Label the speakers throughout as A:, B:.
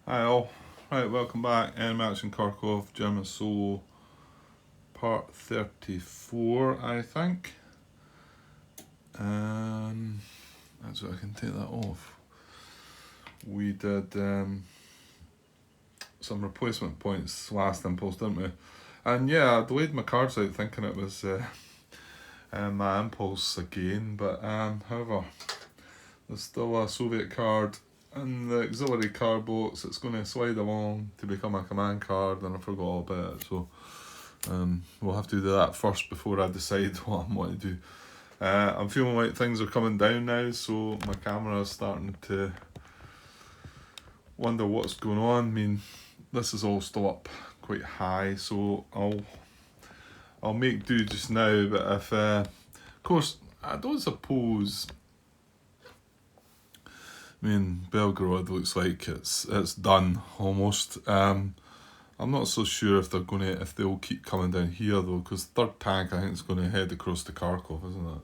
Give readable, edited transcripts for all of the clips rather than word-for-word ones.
A: Hi all. Right, welcome back. Enemy Action Kharkov, German Solo, part 34, I think. That's what I can take that off. We did some replacement points last impulse, didn't we? And yeah, I delayed my cards out thinking it was my impulse again, but however, there's still a Soviet card and the auxiliary card boats. It's going to slide along to become a command card, and I forgot all about it, so we'll have to do that first before I decide what I'm going to do. I'm feeling like things are coming down now, so my camera is starting to wonder what's going on. I mean, this is all still up quite high, so I'll make do just now, but if of course I don't suppose, I mean, Belgorod looks like it's done almost. I'm not so sure if they'll keep coming down here though, because third tank I think is going to head across to Kharkov, isn't it?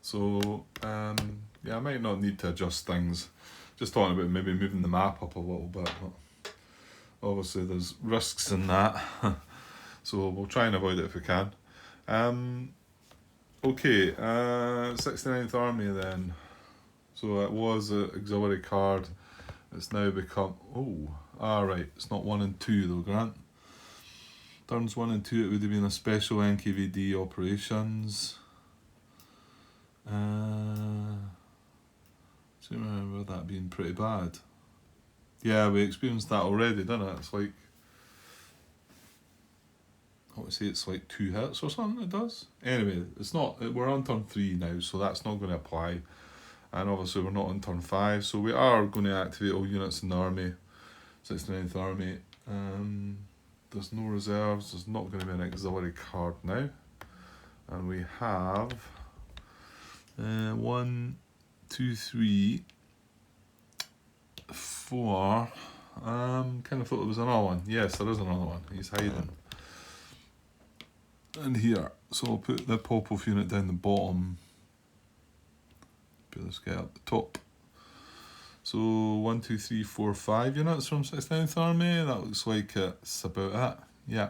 A: So yeah, I might not need to adjust things. Just talking about maybe moving the map up a little bit, but obviously there's risks in that. So we'll try and avoid it if we can. Okay, 69th Army then. So it was an auxiliary card. It's now become... right. It's not 1 and 2 though, Grant. Turns 1 and 2, it would have been a special NKVD operations. I remember that being pretty bad. Yeah, we experienced that already, didn't it? It's like... I would say it's like 2 hits or something it does. Anyway, it's not... We're on turn 3 now, so that's not going to apply. And obviously we're not on turn 5, so we are going to activate all units in the army. 69th Army. There's no reserves, there's not going to be an auxiliary card now. And we have 1, 2, 3, 4. Kind of thought there was another one. Yes, there is another one. He's hiding. And here. So I'll put the Popov unit down the bottom. Put this guy up the top. So 1, 2, 3, 4, 5 units from 69th Army. That looks like it's about it. Yeah.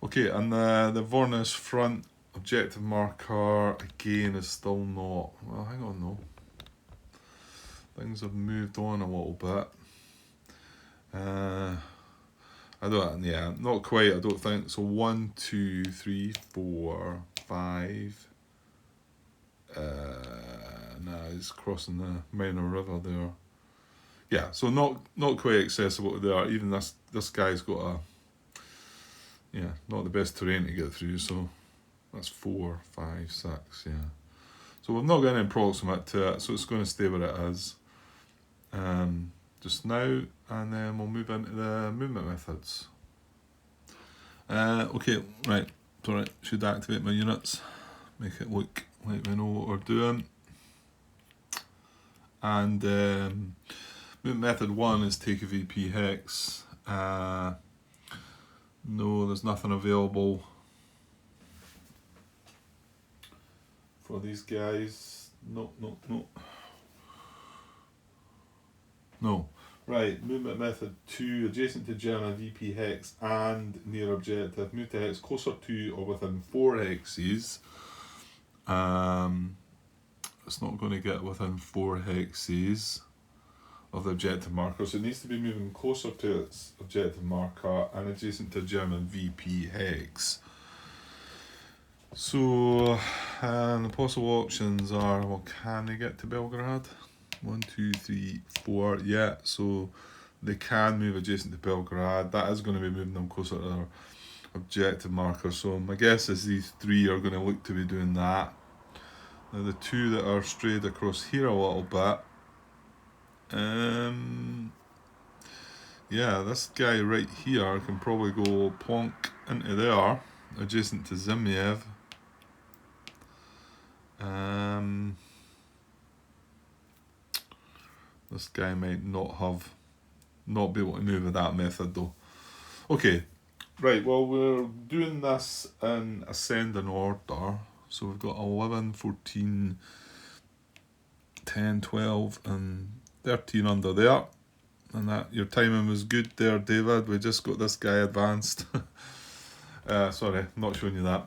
A: Okay, and the Vornish front objective marker again is still not... Well, hang on though. Things have moved on a little bit. I don't... Yeah, not quite, I don't think. So 1, 2, 3, 4, 5... he's crossing the minor river there. Yeah, so not quite accessible there. Even this guy's got a... Yeah, not the best terrain to get through, so that's 4, 5, 6, yeah. So we've not got any proximate to it, so it's going to stay where it is just now, and then we'll move into the movement methods. Okay, right, sorry, should activate my units, make it look like we know what we're doing. And movement method 1 is take a VP hex. No, there's nothing available for these guys. No. Right, movement method 2, adjacent to German VP hex and near objective. Move to hex closer to or within 4 hexes. It's not going to get within 4 hexes of the objective marker, so it needs to be moving closer to its objective marker and adjacent to German VP hex. So the possible options are, well, can they get to Belgrade? 1, 2, 3, 4, yeah, so they can move adjacent to Belgrade. That is going to be moving them closer to their objective marker, so my guess is these 3 are going to look to be doing that. Now the 2 that are strayed across here a little bit, yeah, this guy right here can probably go plonk into there, adjacent to Zimiev. This guy might not be able to move with that method though. Okay, right, well we're doing this in ascending order. So we've got 11, 14, 10, 12 and 13 under there. And that your timing was good there, David. We just got this guy advanced. Sorry, not showing you that.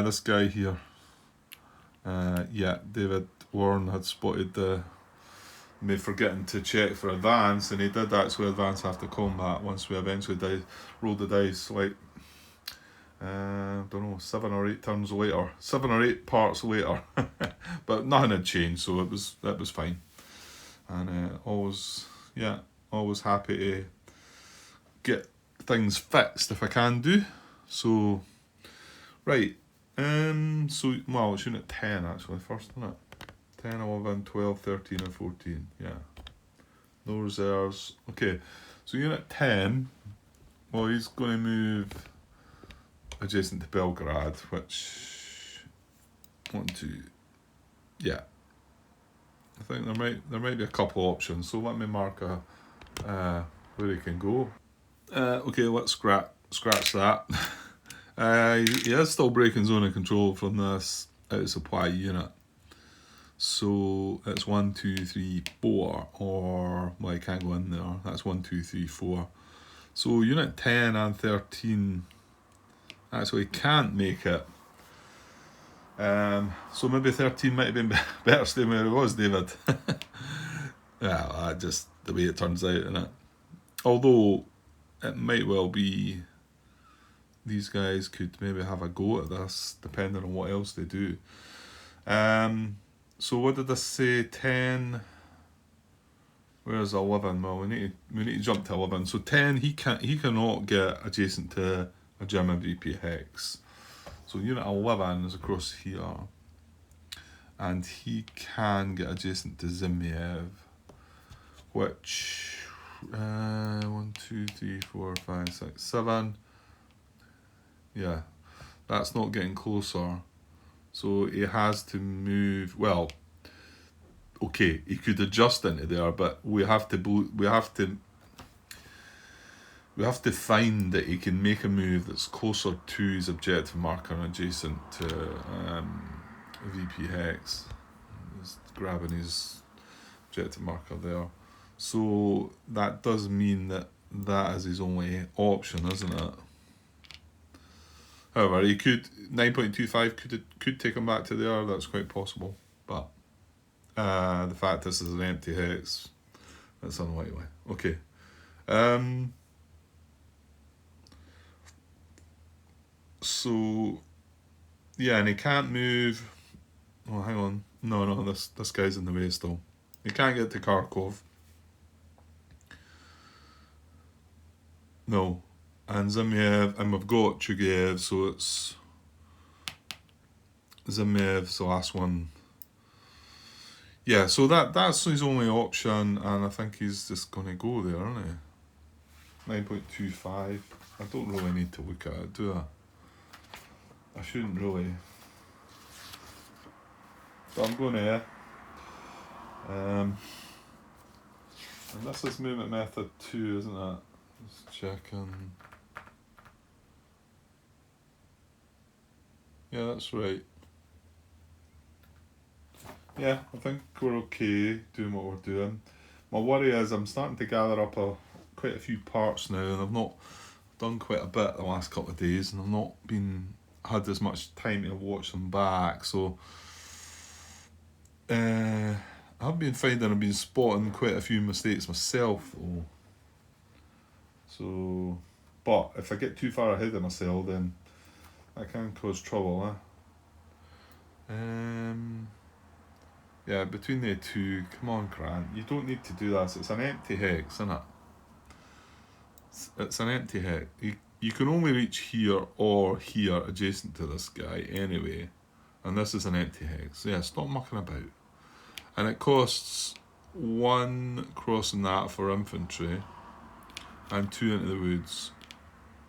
A: This guy here. Yeah, David Warren had spotted me forgetting to check for advance, and he did actually advance after combat once we eventually rolled the dice, like, don't know, 7 or 8 turns later, 7 or 8 parts later. But nothing had changed, so it was fine. And always happy to get things fixed if I can do. So, right, so, well, it's unit 10 actually first, isn't it? 10, 11, 12, 13 and 14, yeah. No reserves. Okay, so unit 10, well, he's going to move adjacent to Belgrade, which, 1, 2, yeah. I think there might be a couple options, so let me mark where he can go. Okay, let's scratch that. He is still breaking zone of control from this out of supply unit. So it's 1, 2, 3, 4, or, well, I can't go in there. That's 1, 2, 3, 4. So unit 10 and 13 actually can't make it. So maybe 13 might have been better staying where it was, David. Yeah, just the way it turns out, isn't it? Although it might well be these guys could maybe have a go at this, depending on what else they do. So what did I say? 10. Where's 11? Well, we need to jump to 11. So 10, he cannot get adjacent to a German VP hex. So unit 11 is across here, and he can get adjacent to Zimiev, which 1, 2, 3, 4, 5, 6, 7. Yeah, that's not getting closer. So he has to move. Well, okay, he could adjust into there, but we have to find that he can make a move that's closer to his objective marker and adjacent to VP hex. Just grabbing his objective marker there. So that does mean that is his only option, isn't it? However, he could 9.25 could take him back to there. That's quite possible, but the fact this is an empty hex, that's unlikely. Okay. So yeah, and he can't move. Oh, hang on. No, this guy's in the way still. He can't get to Kharkov. No. And Zimiev, and we've got Chugayev, so it's Zimiev's the last one. Yeah, so that's his only option, and I think he's just going to go there, isn't he? 9.25. I don't really need to look at it, do I? I shouldn't really. But I'm going to. And this is movement method 2, isn't it? Just checking. Yeah, that's right. Yeah, I think we're okay doing what we're doing. My worry is I'm starting to gather up quite a few parts now, and I've not done quite a bit the last couple of days, and I've not had as much time to watch them back, so I've been finding I've been spotting quite a few mistakes myself though. So, but if I get too far ahead of myself, then that can cause trouble, Yeah, between the two, come on, Grant, you don't need to do this. It's an empty hex, isn't it? It's an empty hex. You can only reach here or here adjacent to this guy anyway, and this is an empty hex. Yeah, stop mucking about. And it costs 1 crossing that for infantry, and 2 into the woods,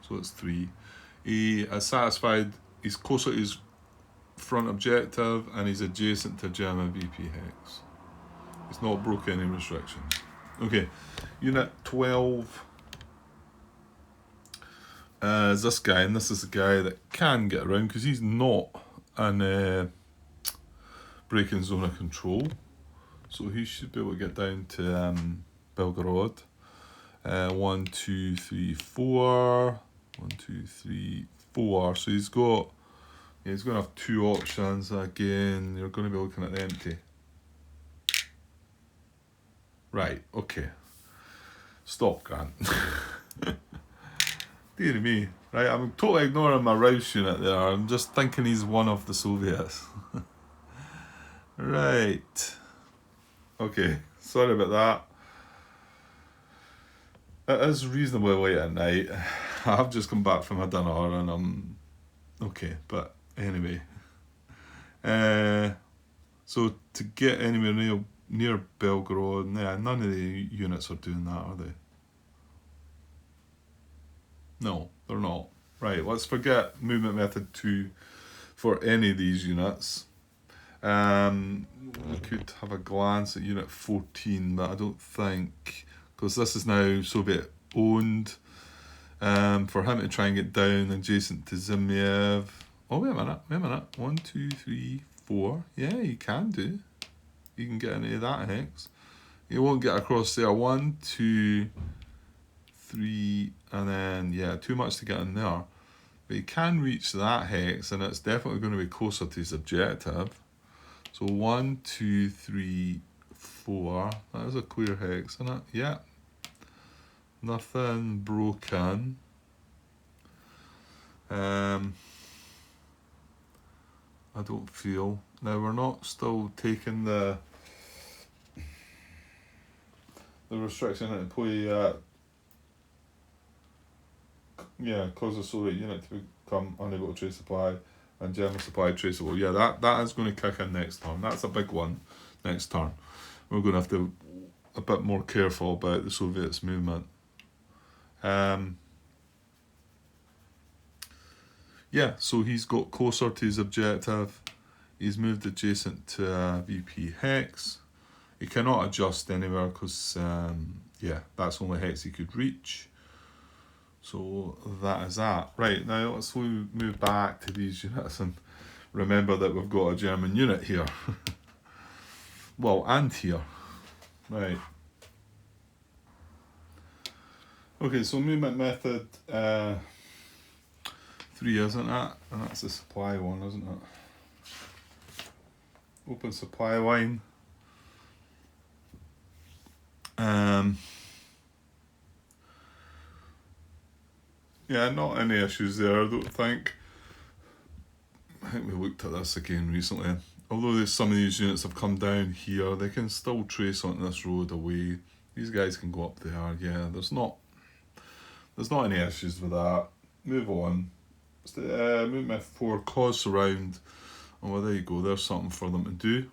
A: so it's 3. He is satisfied. He's closer to his front objective, and he's adjacent to German VP hex. He's not broken any restrictions. Okay, unit 12 is this guy, and this is the guy that can get around because he's not in breaking zone of control, so he should be able to get down to Belgorod. 1, 2, 3, 4. 1, 2, 3, 4. So he's going to have two options. Again, you're going to be looking at the empty. Right, okay. Stop, Grant. Dear me. Right, I'm totally ignoring my Rouse unit there. I'm just thinking he's one of the Soviets. Right. Okay, sorry about that. It is reasonably late at night. I've just come back from a dinner and I'm okay, but anyway. So to get anywhere near Belgorod, none of the units are doing that, are they? No, they're not. Right, let's forget movement method 2 for any of these units. We could have a glance at unit 14, but I don't think, because this is now Soviet owned, for him to try and get down adjacent to Zimiev. Oh, wait a minute. 1, 2, 3, 4. Yeah, you can do. You can get into that hex. You won't get across there. 1, 2, 3, and then, yeah, too much to get in there. But you can reach that hex, and it's definitely going to be closer to his objective. So 1, 2, 3, 4. That is a clear hex, isn't it? Yeah. Nothing broken. I don't feel. Now we're not still taking the restriction into play yet. Yeah, cause the Soviet unit to become unable to trace supply and German supply traceable. Yeah, that is going to kick in next turn. That's a big one next turn. We're going to have to be a bit more careful about the Soviets' movement. Yeah, so he's got closer to his objective. He's moved adjacent to VP hex. He cannot adjust anywhere because, yeah, that's the only hex he could reach. So that is that. Right, now let's move back to these units and remember that we've got a German unit here. Well, and here. Right. Okay, so movement method 3, isn't it? And that's the supply one, isn't it? Open supply line. Yeah, not any issues there, I don't think. I think we looked at this again recently. Although some of these units have come down here, they can still trace on this road away. These guys can go up there. Yeah, there's not any issues with that. Move on. Movement 4, cause surround. Oh, well, there you go. There's something for them to do.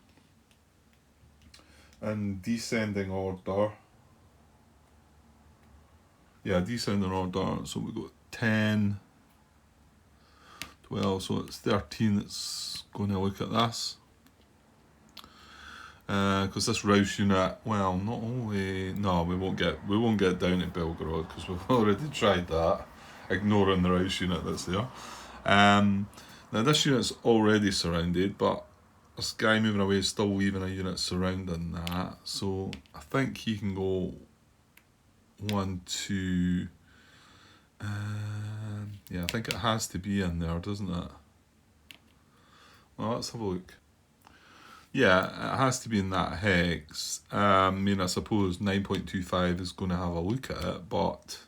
A: And descending order. Yeah, descending order. So we got 10, 12, so it's 13 that's going to look at this. Because this Rouse unit, well, not only, no, we won't get down at Belgorod because we've already tried that, ignoring the Rouse unit that's there. Now this unit's already surrounded, but this guy moving away is still leaving a unit surrounding that. So I think he can go 1, 2. Yeah, I think it has to be in there, doesn't it? Well, let's have a look. Yeah, it has to be in that hex. I mean, I suppose 9.25 is going to have a look at it, but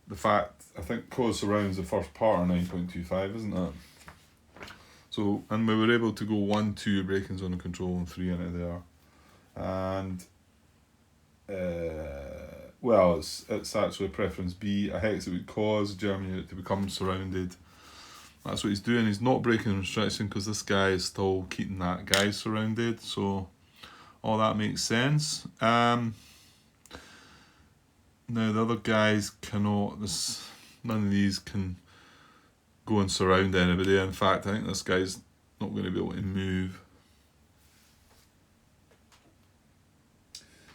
A: the fact, I think cause surrounds the first part of 9.25, isn't it? So, and we were able to go 1, 2 breaking zone and control and 3 into there. And, well, it's actually preference B, a hex that would cause a German unit to become surrounded. That's what he's doing. He's not breaking restriction because this guy is still keeping that guy surrounded. So all that makes sense. Now the other guys cannot. None of these can go and surround anybody. In fact, I think this guy's not going to be able to move.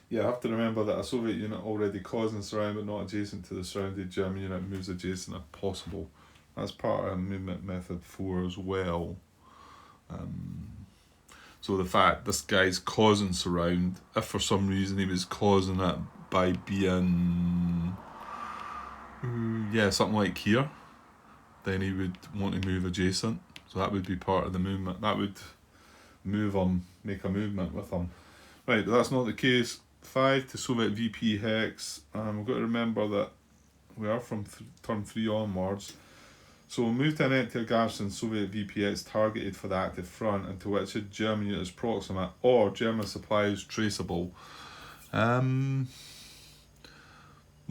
A: Yeah, I have to remember that a Soviet unit already causing surround but not adjacent to the surrounded German unit moves adjacent if possible. That's part of movement method 4 as well. So the fact this guy's causing surround, if for some reason he was causing it by being, yeah, something like here. Then he would want to move adjacent. So that would be part of the movement. That would move him, make a movement with him. Right, but that's not the case. 5 to Soviet VP hex. We've got to remember that we are from turn 3 onwards. So we'll move to an empty garrison Soviet VPX targeted for the active front, and to which a German unit is proximate or German supply is traceable. Well,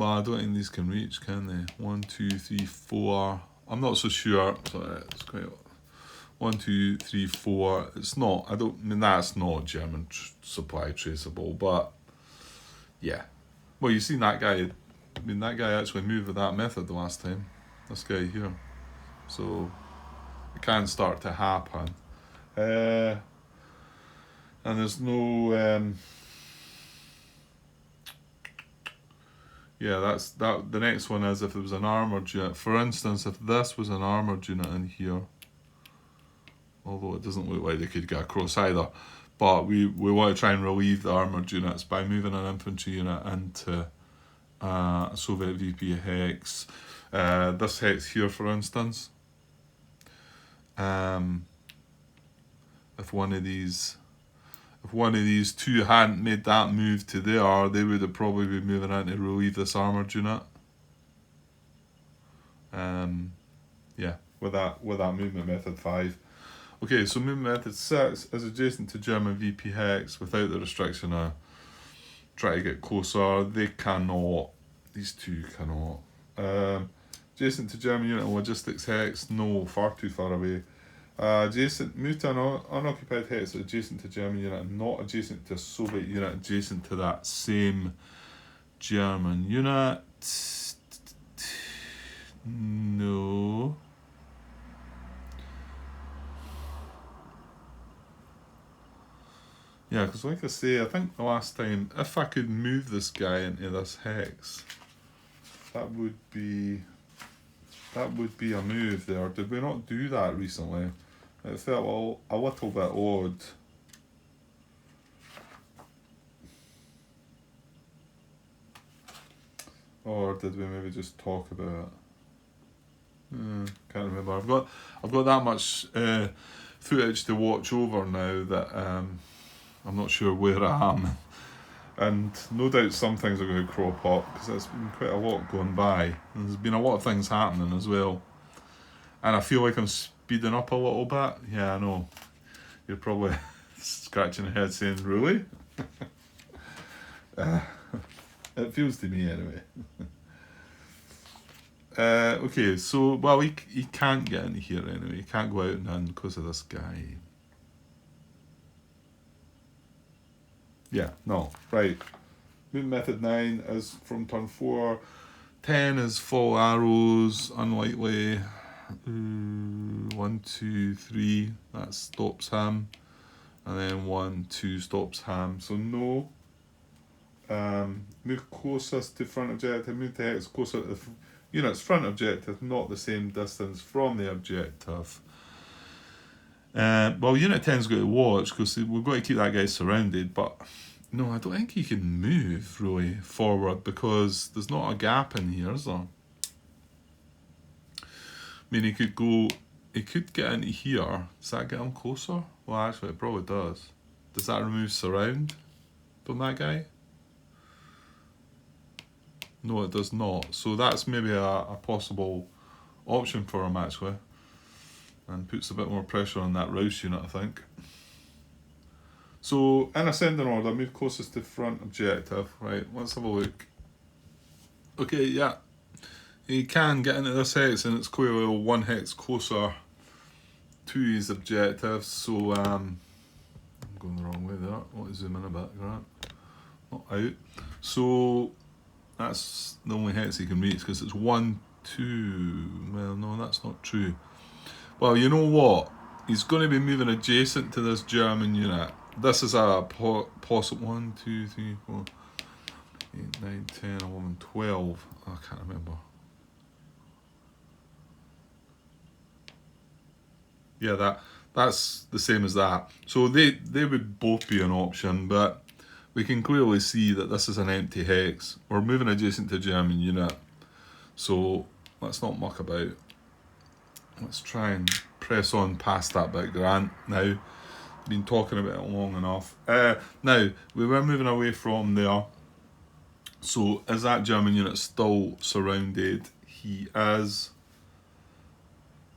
A: I don't think these can reach, can they? 1, 2, 3, 4. I'm not so sure. So it's quite 1, 2, 3, 4. It's not. I mean that's not German supply traceable, but yeah. Well, you seen that guy. I mean that guy actually moved with that method the last time. This guy here. So it can start to happen. And there's no yeah, that's that. The next one is if there was an armoured unit. For instance, if this was an armoured unit in here, although it doesn't look like they could get across either, but we want to try and relieve the armoured units by moving an infantry unit into a Soviet VP hex. This hex here, for instance. If one of these two hadn't made that move to there, they would have probably been moving in to relieve this armoured unit. Yeah, with that movement method 5. Okay, so movement method 6 is adjacent to German VP hex without the restriction of try to get closer. They cannot. These two cannot. Adjacent to German unit and logistics hex, no, far too far away. Adjacent, move to an unoccupied hex adjacent to German unit and not adjacent to a Soviet unit adjacent to that same German unit. No. Yeah, because like I say, I think the last time, if I could move this guy into this hex, that would be a move there. Did we not do that recently? It felt a little bit odd. Or did we maybe just talk about it? Can't remember. I've got that much footage to watch over now that I'm not sure where I am. And no doubt some things are going to crop up because there's been quite a lot going by. And there's been a lot of things happening as well. And I feel like I'm speeding up a little bit. Yeah, I know. You're probably scratching your head saying, really? It feels to me anyway. Okay, so, well, he can't get into here anyway. He can't go out and in because of this guy. Yeah, no, right. Movement method 9 is from turn 4. 10 is full arrows, unlikely. 1, 2, 3, that stops him. And then 1, 2 stops him. So no. Move closest to front objective. Move to hex closer to the unit's front objective, not the same distance from the objective. Well, Unit 10's got to watch because we've got to keep that guy surrounded, but no, I don't think he can move really forward because there's not a gap in here, is there? I mean, he could get into here. Does that get him closer? Well, actually, it probably does. Does that remove surround from that guy? No, it does not. So that's maybe a possible option for him, actually. And puts a bit more pressure on that Rouse unit, I think. So, in ascending order, move closest to front objective. Right, let's have a look. Okay, yeah. He can get into this hex, and it's clearly 1 hex closer to his objective. So, I'm going the wrong way there. I want to zoom in a bit, right? Not out. So, that's the only hex he can reach, because it's 1, 2... Well, no, that's not true. Well, you know what? He's going to be moving adjacent to this German unit. This is a possible 1, 2, 3, 4, 8, 9, 10, 11, 12. I can't remember. Yeah, that's the same as that. So they would both be an option, but we can clearly see that this is an empty hex. We're moving adjacent to a German unit, so let's not muck about. Let's try and press on past that bit, Grant. Now, been talking about it long enough. Now, we were moving away from there. So, is that German unit still surrounded? He is.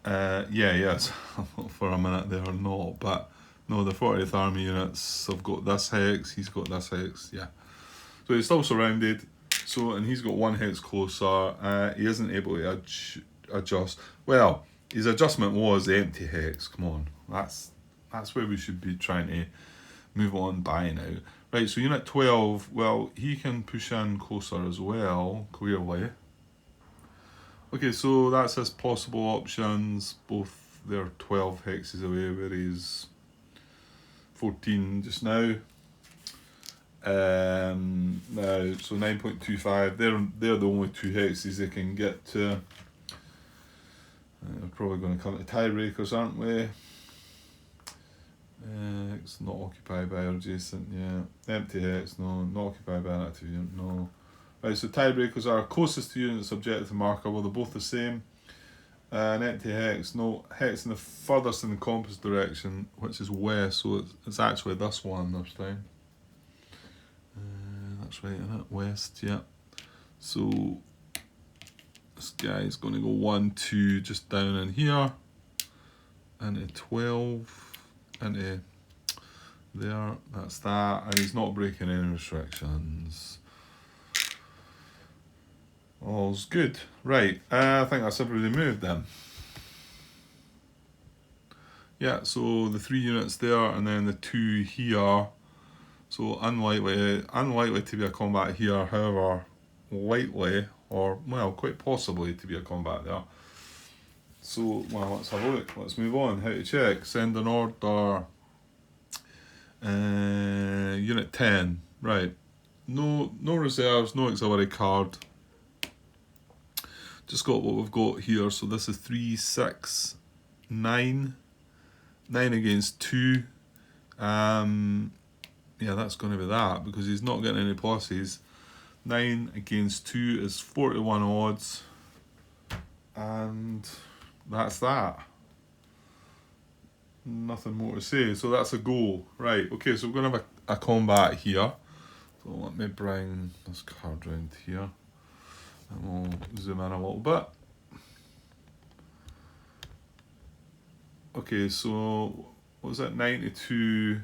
A: Yeah, he is. I thought for a minute they were not, but no, the 40th Army units have got this hex, he's got this hex, yeah. So he's still surrounded, so, and he's got one hex closer. He isn't able to adjust. Well, his adjustment was the empty hex, come on. That's where we should be trying to move on by now. Right, so unit 12, well, he can push in closer as well, clearly. Okay, so that's his possible options. Both they're 12 hexes away, where he's 14 just now. Now, so 9.25, they're the only two hexes they can get to. We're probably going to come to tiebreakers, aren't we? It's not occupied by or adjacent, yeah. Empty hex, no. Not occupied by an active unit, no. Right, so tiebreakers are closest to units objective marker, well, they're both the same. An empty hex, no. Hex in the furthest in the compass direction, which is west, so it's actually this one this time. That's right, isn't it? West, yeah. So this guy's going to go 1, 2, just down in here, into 12, into there, that's that, and he's not breaking any restrictions. All's good. Right, I think that's everybody moved then. Yeah, so the 3 units there, and then the 2 here. So unlikely to be a combat here, however, likely, or well, quite possibly to be a combat there. So, well, let's have a look. Let's move on. How to check? Send an order. Unit 10. Right. No reserves, no auxiliary card. Just got what we've got here. So this is 3, 6, 9. 9 against 2. Yeah, that's going to be that, because he's not getting any pluses. 9 against 2 is 41 odds. And that's that. Nothing more to say. So that's a goal. Right, okay, so we're going to have a combat here. So let me bring this card round here. And we'll zoom in a little bit. Okay, so what was that? 92.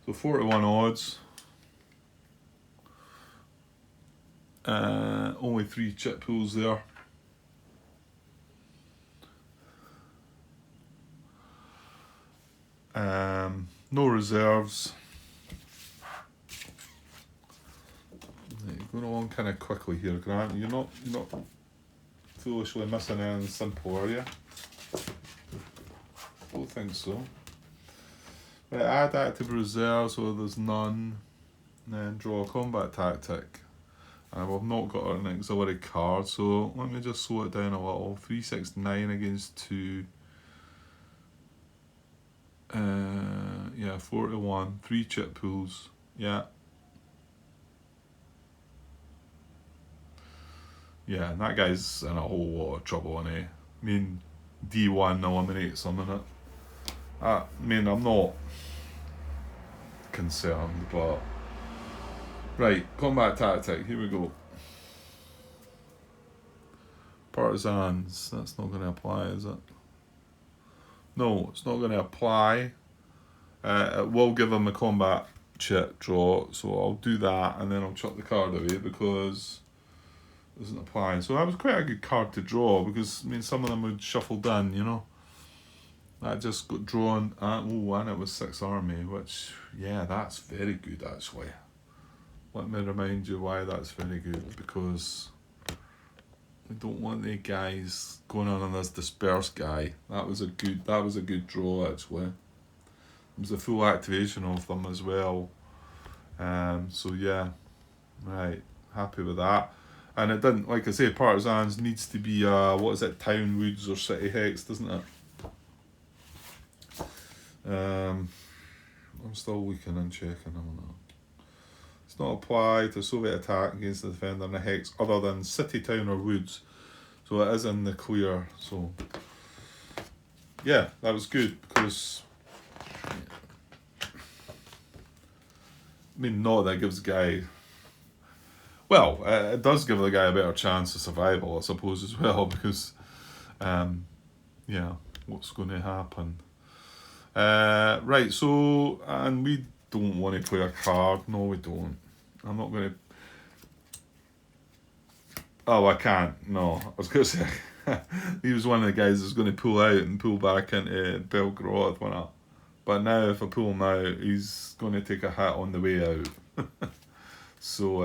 A: So 41 odds. Only 3 chip pools there. No reserves. You're going along kind of quickly here, Grant. You're not foolishly missing anything simple, are you? Don't think so. Right, add active reserves, so there's none. And then draw a combat tactic. And we've not got an auxiliary card, so let me just slow it down a little. 3, 6, 9 against 2. Yeah, 41. 3 chip pools. Yeah. Yeah, and that guy's in a whole lot of trouble, isn't he? I mean, D1 eliminates him, innit? I mean, I'm not concerned, but... Right, combat tactic, here we go. Partisans, that's not going to apply, is it? No, it's not going to apply. It will give him a combat chip draw, so I'll do that, and then I'll chuck the card away because it doesn't apply. So that was quite a good card to draw, because, I mean, some of them would shuffled in, you know. That just got drawn, and it was 6 army, which, yeah, that's very good, actually. Let me remind you why that's very good, because we don't want the guys going on this dispersed guy. That was a good draw, actually. It was a full activation of them as well. So yeah, right, happy with that. And it didn't, like I say, Partisans needs to be what is it, Town Woods or City Hex, doesn't it? I'm still looking and checking on that. It's not apply to Soviet attack against the defender in the hex other than city, town or woods. So it is in the clear. So yeah, that was good because I mean, not that it gives the guy. Well, it does give the guy a better chance of survival, I suppose, as well, because yeah, what's going to happen? Right, so, and we don't want to play a card. No, we don't. I'm not going to. Oh, I can't. No, I was going to say he was one of the guys that's going to pull out and pull back into Belgrade when I. But now, if I pull him out, he's going to take a hit on the way out. So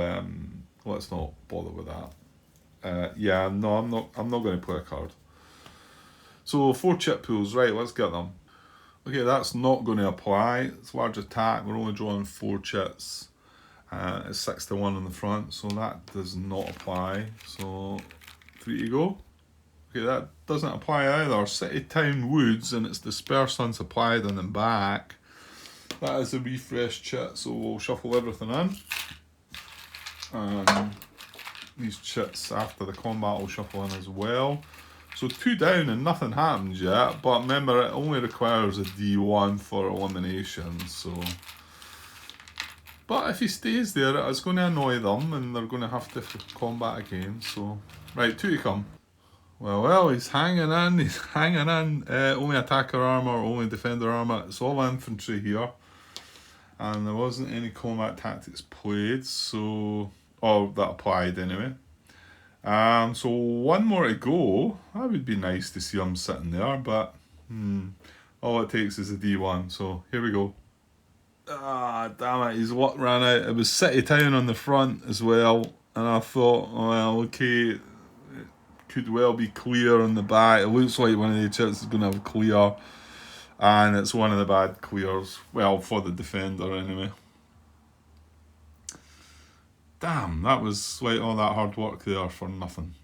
A: let's not bother with that. Yeah, no, I'm not. I'm not going to play a card. So 4 chip pools, right? Let's get them. Okay, that's not going to apply. It's large attack. We're only drawing 4 chips. It's 6-1 on the front, so that does not apply. So 3 to go. Okay, that doesn't apply either. City, town, woods, and it's dispersed unsupplied on the back. That is a refresh chit, so we'll shuffle everything in. These chits after the combat will shuffle in as well. So 2 down and nothing happens yet, but remember it only requires a D1 for elimination, so... But if he stays there, it's going to annoy them and they're going to have to combat again, so... Right, 2 to come. Well, he's hanging in, only attacker armour, only defender armour, it's all infantry here. And there wasn't any combat tactics played, so... Oh, that applied anyway. So 1 more to go. That would be nice to see him sitting there, but all it takes is a D1, so here we go. Ah, damn it, his luck ran out. It was City Town on the front as well, and I thought, oh, well, okay, it could well be clear on the back. It looks like one of the chips is going to have clear, and it's one of the bad clears. Well, for the defender anyway. Damn, that was like all that hard work there for nothing.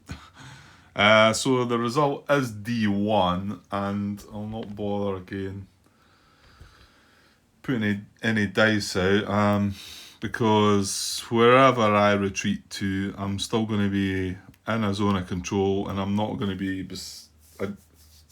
A: So the result is D1, and I'll not bother again putting any dice out, because wherever I retreat to, I'm still going to be in a zone of control, and I'm not going to be... It's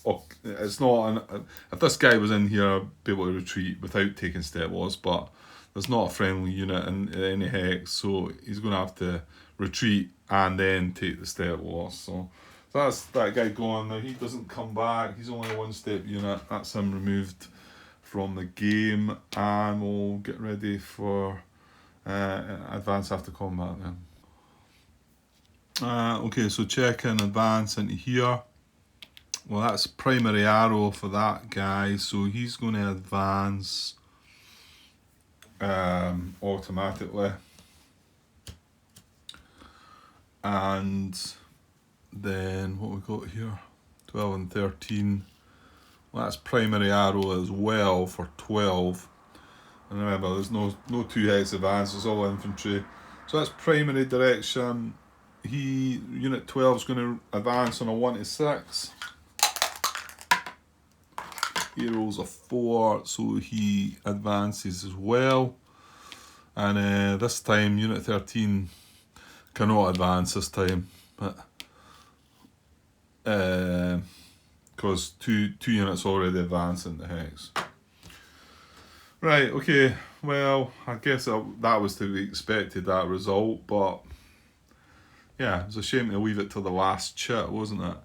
A: not... If this guy was in here, I'd be able to retreat without taking step loss, but there's not a friendly unit in any hex, so he's going to have to retreat and then take the step loss. So that's that guy gone. Now he doesn't come back. He's only a 1-step unit. That's him removed from the game, and we'll get ready for advance after combat then. Okay, so check in advance into here. Well, that's primary arrow for that guy, so he's going to advance automatically, and then what we got here, 12 and 13, well, that's primary arrow as well for 12, and remember there's no 2 hex advance, it's all infantry, so that's primary direction. Unit 12 is going to advance on a 1 to 6. He rolls a 4, so he advances as well. And this time, Unit 13 cannot advance this time, but because two units already advance in the hex. Right, okay, well, I guess that was to be expected, that result, but yeah, it was a shame to leave it till the last chit, wasn't it?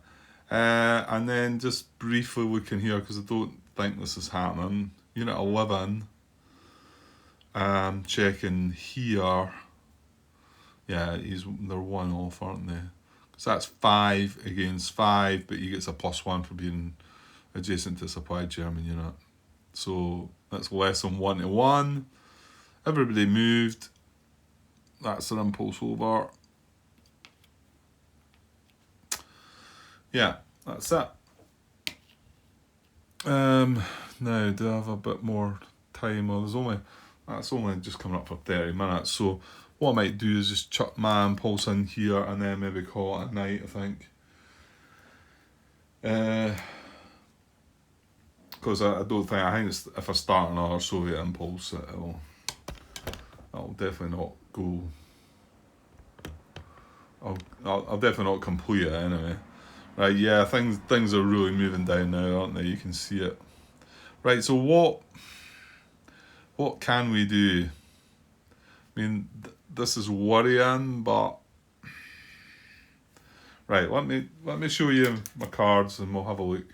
A: And then just briefly looking here, because I don't think this is happening. Unit 11, checking here. Yeah, they're 1 off, aren't they? Because that's 5 against 5, but he gets a +1 for being adjacent to supplied German unit. So that's less than 1 to 1. Everybody moved. That's an impulse over. Yeah, that's it. Now, do I have a bit more time? Well, that's only just coming up for 30 minutes. So what I might do is just chuck my impulse in here and then maybe call it a night, I think. Because I think it's, if I start another Soviet impulse, it'll I'll definitely not go. I'll definitely not complete it anyway. Right, yeah, things are really moving down now, aren't they? You can see it. Right, so what can we do? I mean, this is worrying, but right. Let me show you my cards, and we'll have a look.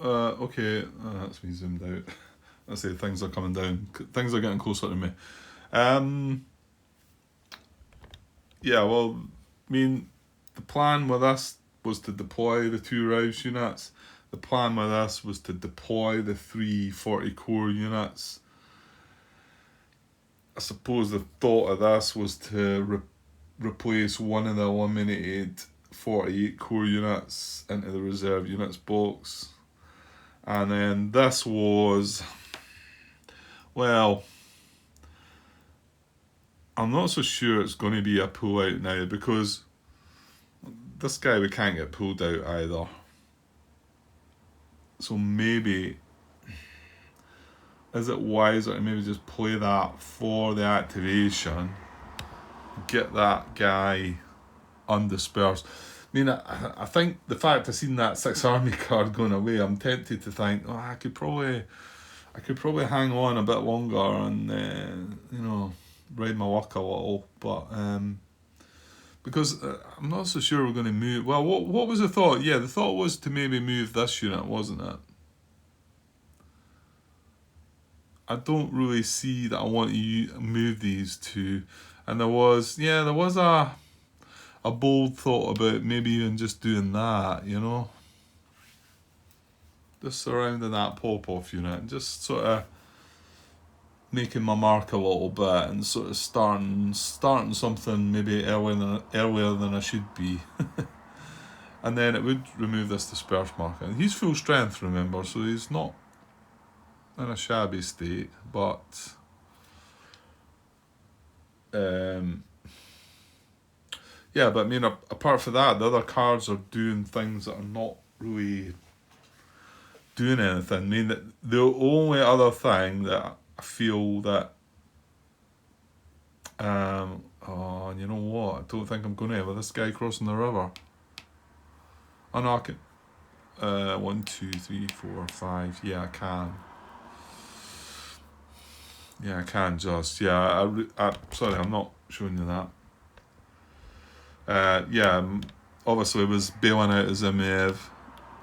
A: Okay, that's me zoomed out. I say things are coming down. Things are getting closer to me. Yeah, well, I mean, the plan with this was to deploy the 2 Rouse units. The plan with this was to deploy the 3 40 core units. I suppose the thought of this was to replace one of the eliminated 48 core units into the reserve units box. And then this was, well, I'm not so sure it's going to be a pull out now, because this guy we can't get pulled out either. So maybe, is it wiser to maybe just play that for the activation, get that guy undispersed? I mean, I think the fact I've seen that 6 army card going away, I'm tempted to think, oh, I could probably hang on a bit longer and ride my luck a little, but because I'm not so sure we're going to move. Well, what was the thought? Yeah, the thought was to maybe move this unit, wasn't it? I don't really see that I want to move these 2, and there was a bold thought about maybe even just doing that, just surrounding that pop-off unit and just sort of making my mark a little bit and sort of starting something maybe earlier than I should be. And then it would remove this disperse marker. And he's full strength, remember, so he's not in a shabby state, but yeah, but I mean, apart from that, the other cards are doing things that are not really doing anything. I mean, the only other thing that I feel that, and you know what? I don't think I'm going to with this guy crossing the river. Oh no, I can. 1, 2, 3, 4, 5. Yeah, I can. Yeah, I can just. Yeah, sorry, I'm not showing you that. Yeah, obviously it was bailing out Zimiev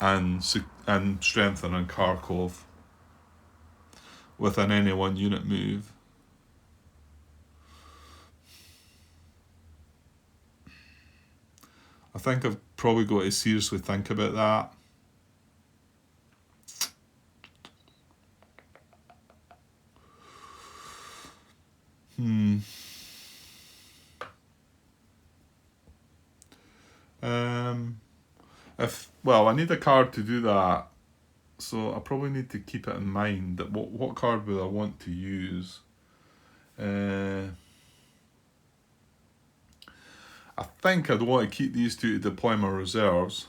A: and strengthening Kharkov with an any 1 unit move. I think I've probably got to seriously think about that. I need a card to do that, so I probably need to keep it in mind that what card would I want to use. I think I'd want to keep these 2 to deploy my reserves.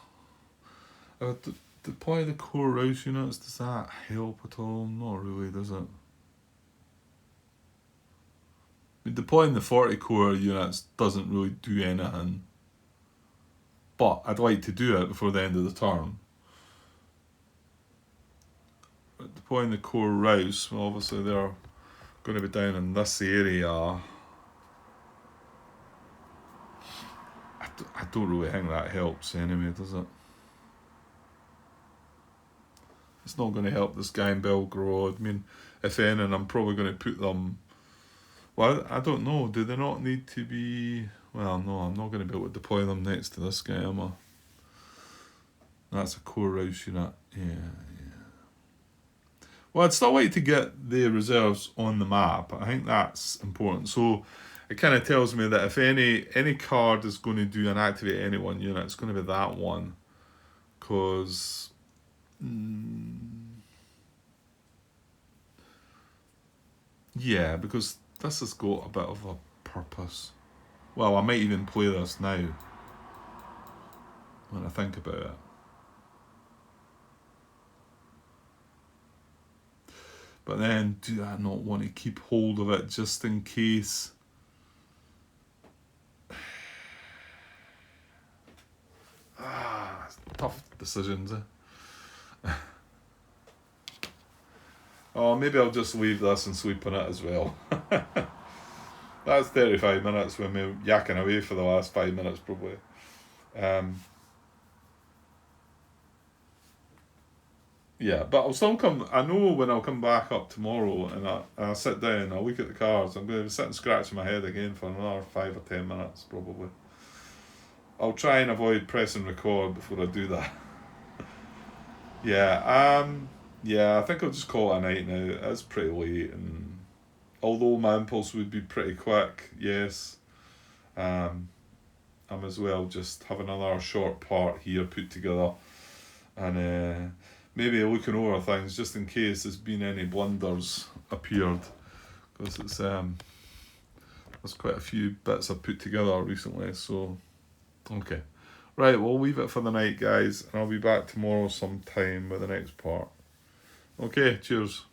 A: Deploy the core Rouse units, does that help at all? Not really, does it? I mean, deploying the 40 core units doesn't really do anything, but I'd like to do it before the end of the turn. But deploying the core Rouse, well, obviously they're going to be down in this area. I don't really think that helps anyway, does it? It's not going to help this guy in Belgrade. I mean, if anything, I'm probably going to put them... Well, I don't know. Do they not need to be... Well, no, I'm not going to be able to deploy them next to this guy, am I? That's a core Rouse unit. Yeah. Well, I'd still like to get the reserves on the map. I think that's important. So it kind of tells me that if any card is going to do an activate any 1 unit, it's going to be that one. Because... yeah, because this has got a bit of a purpose. Well, I might even play this now when I think about it. But then, do I not want to keep hold of it just in case? Tough decisions, Oh, maybe I'll just leave this and sleep on it as well. That's 35 minutes with me yakking away for the last 5 minutes, probably. Yeah, but I'll still come. I know when I'll come back up tomorrow and I'll sit down, I'll look at the cards, I'm going to sit and scratch my head again for another 5 or 10 minutes, probably. I'll try and avoid pressing record before I do that. Yeah, I think I'll just call it a night now. It's pretty late, and although my impulse would be pretty quick, yes, I may as well just have another short part here put together, and maybe looking over things just in case there's been any blunders appeared, because it's there's quite a few bits I've put together recently. So okay, right, we'll leave it for the night, guys, and I'll be back tomorrow sometime with the next part. Okay, cheers.